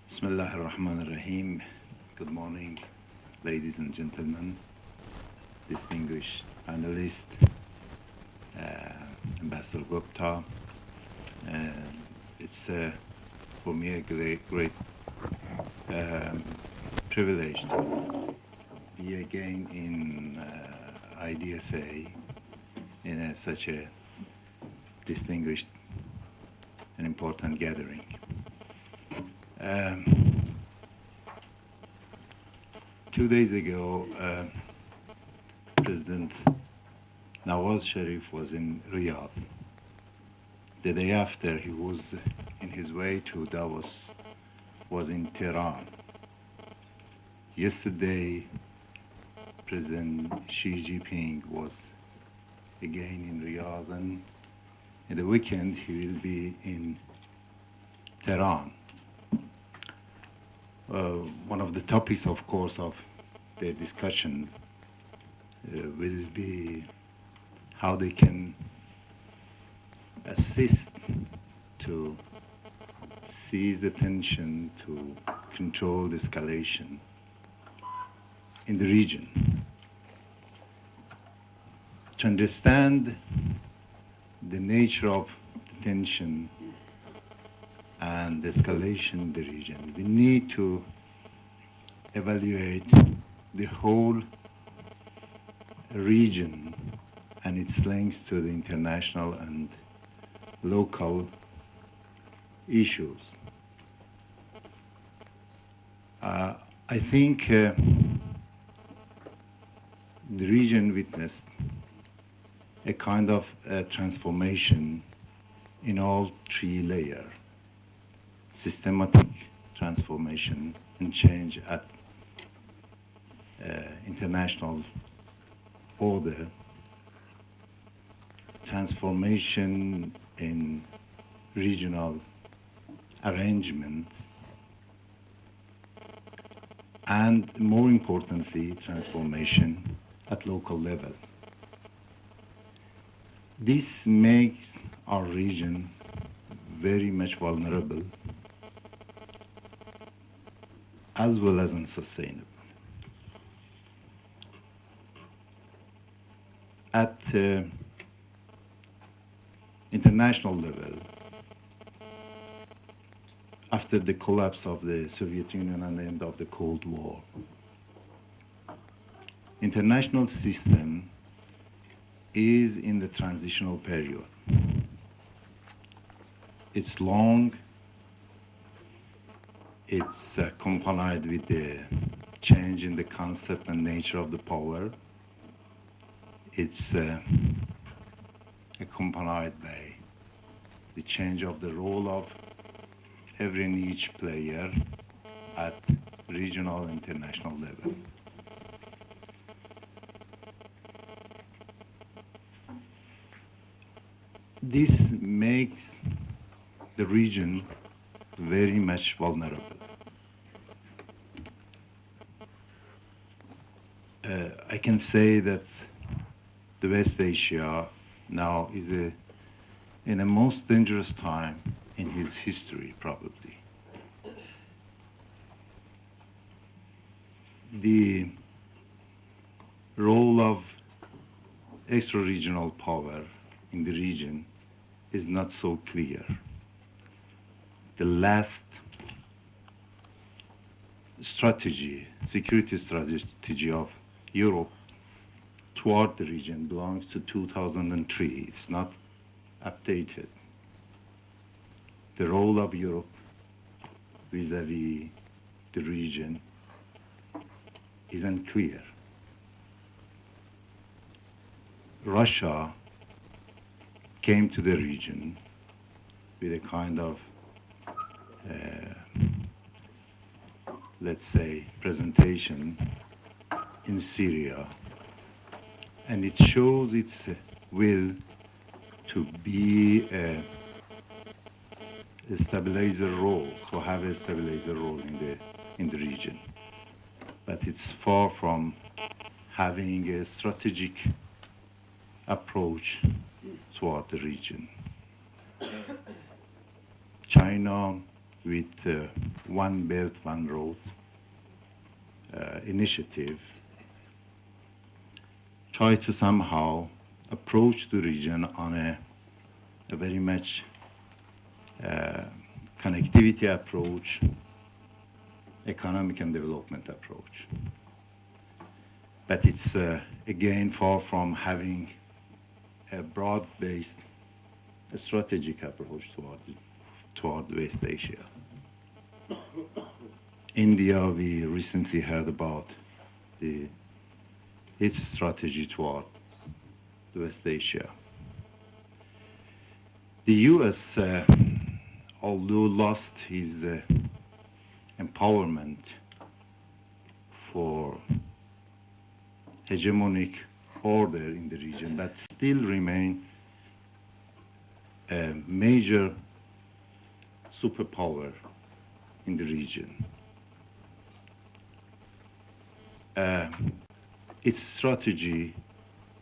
Bismillah ar-Rahman ar-Rahim. Good morning, ladies and gentlemen, distinguished panelists, Ambassador Gupta. Uh, it's for me a great um, privilege to be again in IDSA in such a distinguished and important gathering. Um, 2 days ago, President Nawaz Sharif was in Riyadh. The day after, he was in his way to Davos, was in Tehran. Yesterday, President Xi Jinping was again in Riyadh, and in the weekend he will be in Tehran. One of the topics, of course, of their discussions will be how they can assist to seize the tension, to control the escalation in the region. To understand the nature of the tension and the escalation in the region, we need to evaluate the whole region and its links to the international and local issues. I think the region witnessed a kind of transformation in all three layers: systematic transformation and change at international order, transformation in regional arrangements, and more importantly, transformation at local level. This makes our region very much vulnerable as well as unsustainable. At international level, after the collapse of the Soviet Union and the end of the Cold War, international system is in the transitional period. It's long, it's accompanied with the change in the concept and nature of the power. It's accompanied by the change of the role of every and each player at regional, international level. This makes the region very much vulnerable. I can say that the West Asia now is in a most dangerous time in his history, probably. The role of extra-regional power in the region is not so clear. The last security strategy of Europe toward the region belongs to 2003. It's not updated. The role of Europe vis-à-vis the region is unclear. Russia came to the region with a kind of, let's say, presentation in Syria, and it shows its will to be a stabilizer role, to have a stabilizer role in the region. But it's far from having a strategic approach toward the region. China with One Belt, One Road initiative, try to somehow approach the region on a very much connectivity approach, economic and development approach. But it's again far from having a broad-based strategic approach toward West Asia. India, we recently heard about its strategy toward West Asia. The US, although lost his empowerment for hegemonic order in the region, but still remain a major superpower in the region. Its strategy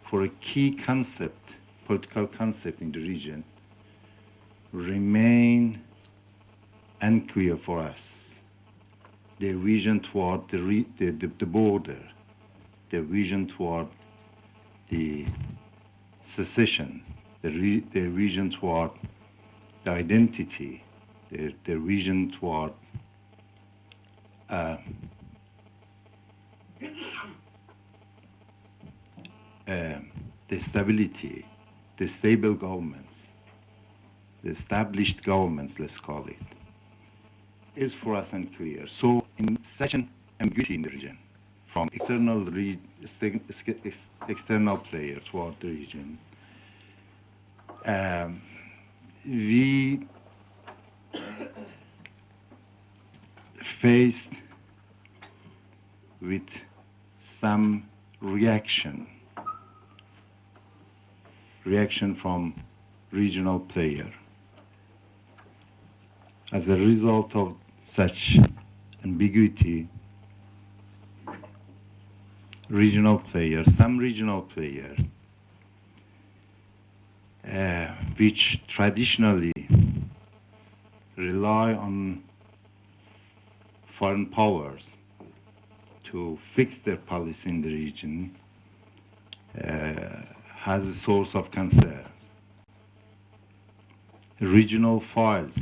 for a key concept, political concept in the region, remain unclear for us. Their vision toward the border, their vision toward the secession, their vision toward the identity, their vision toward the stability, the stable governments, the established governments, let's call it, is for us unclear. So in such an ambiguity in the region, from external player toward the region, we faced with some reaction from regional player. As a result of such ambiguity, some regional players, which traditionally rely on foreign powers to fix their policy in the region, has a source of concerns. Regional files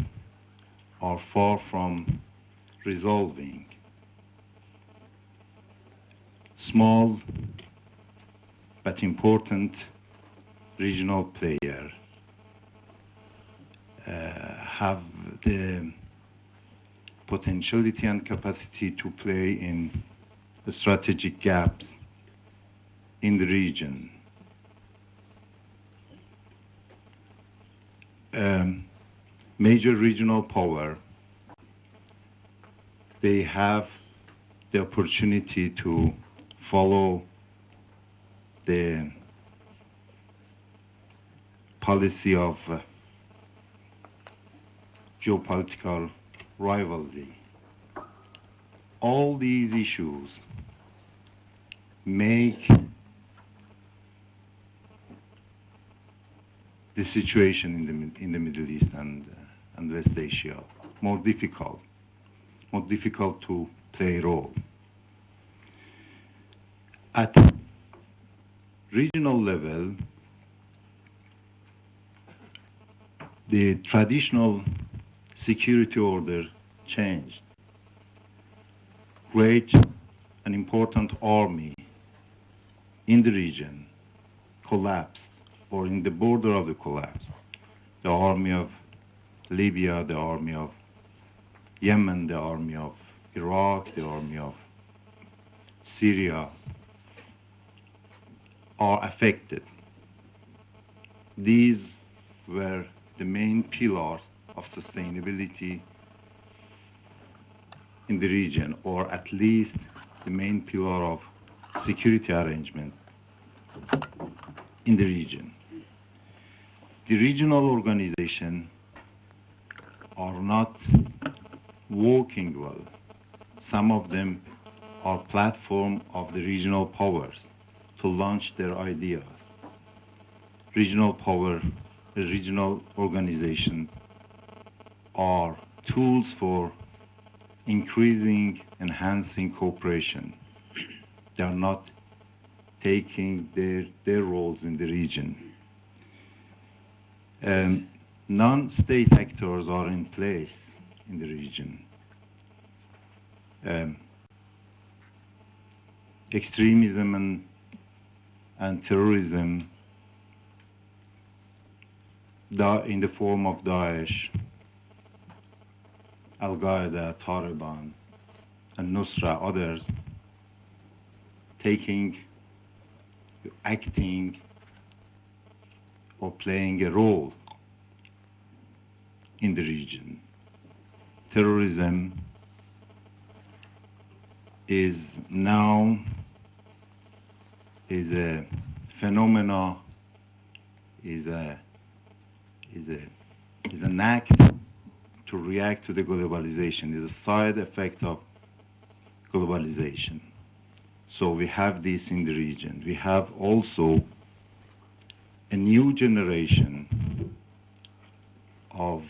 are far from resolving. Small but important regional players have the potentiality and capacity to play in the strategic gaps in the region. Major regional power, they have the opportunity to follow the policy of geopolitical rivalry. All these issues make the situation in the Middle East and West Asia more difficult to play a role. At regional level, the traditional security order changed. Great and important army in the region collapsed, or in the border of the collapse. The army of Libya, the army of Yemen, the army of Iraq, the army of Syria are affected. These were the main pillars of sustainability in the region, or at least the main pillar of security arrangement in the region. The regional organizations are not working well. Some of them are platform of the regional powers to launch their ideas. Regional organizations are tools for increasing, enhancing cooperation. They are not taking their roles in the region. Non-state actors are in place in the region. Extremism and terrorism in the form of Daesh, Al-Qaeda, Taliban, and Nusra, others, acting or playing a role in the region. Terrorism is now a phenomena, is an act to react to the globalization, is a side effect of globalization. So we have this in the region. We have also a new generation of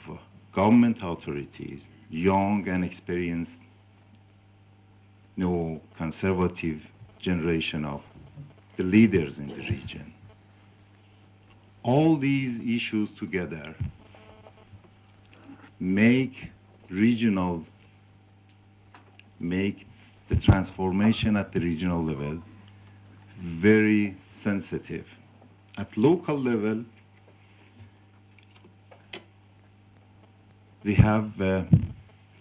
government authorities, young and experienced, conservative generation of the leaders in the region. All these issues together make the transformation at the regional level very sensitive. At local level, we have a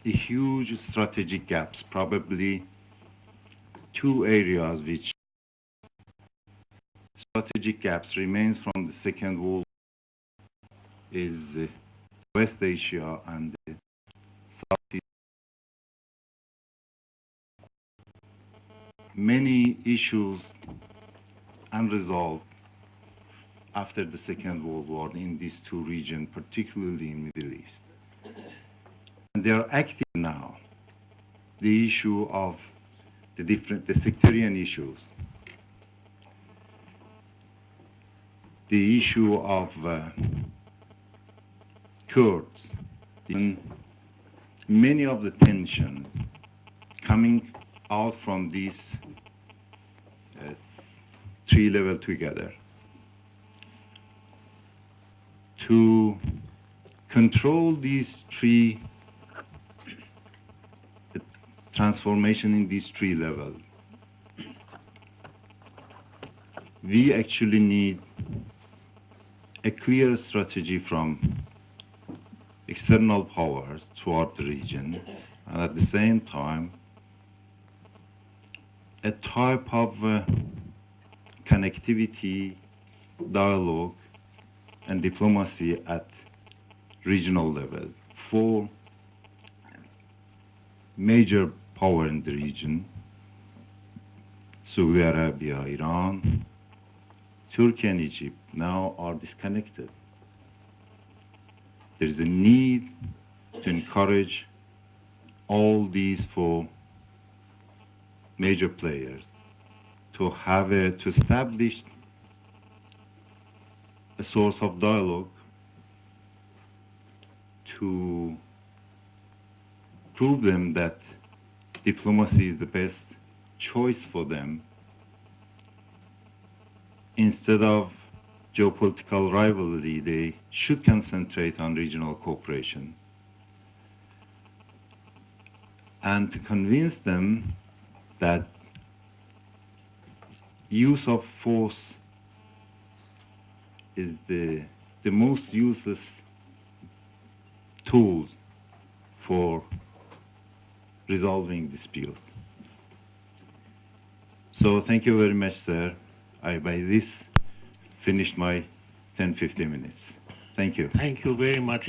huge strategic gaps, probably two areas which strategic gaps remains from the Second World War is West Asia and Southeast. Many issues unresolved after the Second World War in these two regions, particularly in Middle East. And they are active now. The issue of the sectarian issues, the issue of Kurds, many of the tensions coming out from these three levels together. To control these three, the transformation in these three levels, we actually need a clear strategy from external powers toward the region, and at the same time, a type of connectivity, dialogue, and diplomacy at regional level for major power in the region, Saudi Arabia, Iran, Turkey and Egypt now are disconnected. There is a need to encourage all these four major players to establish a source of dialogue to prove them that diplomacy is the best choice for them instead of geopolitical rivalry. They should concentrate on regional cooperation and to convince them that use of force is the most useless tool for resolving disputes. So thank you very much, sir. I, by this, finished my 10-15 minutes. Thank you. Thank you very much.